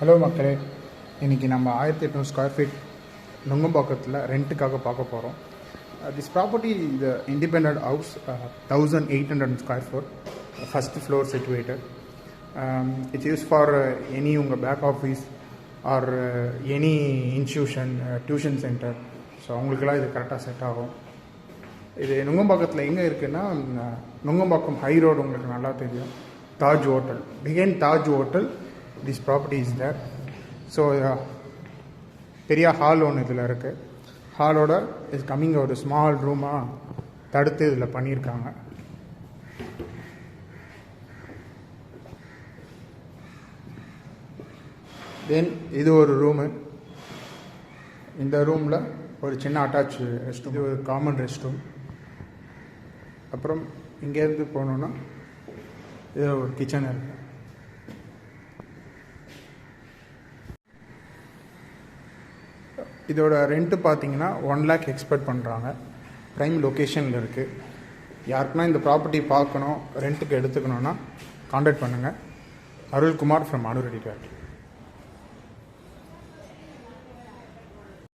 Hello மக்களே, இன்றைக்கி நம்ம 1800 ஸ்கொயர் ஃபீட் நுங்கம்பாக்கத்தில் ரெண்ட்டுக்காக பார்க்க போகிறோம். திஸ் ப்ராப்பர்ட்டி இது independent house, 1800 square feet, first floor situated. It's use for any உங்கள் back office or any institution, tuition centre. So அவங்களுக்கெல்லாம் இது கரெக்டாக செட் ஆகும். இது நுங்கம்பாக்கத்தில் எங்கே இருக்குன்னா, நுங்கம்பாக்கம் ஹை ரோடு உங்களுக்கு நல்லா தெரியும். தாஜ் ஹோட்டல், பிகைன் Taj hotel this property is there. So பெரிய ஹால் ஒன்று இதில் இருக்குது. ஹாலோட இஸ் கம்மிங் ஒரு ஸ்மால் ரூமாக தடுத்து இதில் பண்ணியிருக்காங்க. தென் இது ஒரு ரூமு. இந்த ரூமில் ஒரு சின்ன அட்டாச் ரெஸ்ட் ரூம், இது ஒரு காமன் ரெஸ்ட் ரூம். அப்புறம் இங்கேருந்து போனோன்னா இதில் ஒரு கிச்சன் இருக்குது. இதோட ரெண்ட்டு பார்த்தீங்கன்னா 1 lakh எக்ஸ்பெக்ட் பண்ணுறாங்க. ப்ரைம் லொக்கேஷனில் இருக்குது. யாருக்குன்னா இந்த ப்ராப்பர்ட்டி பார்க்கணும், ரெண்ட்டுக்கு எடுத்துக்கணுன்னா கான்டாக்ட் பண்ணுங்கள். அருள்குமார் ஃப்ரம் அனுரெடி பேட்.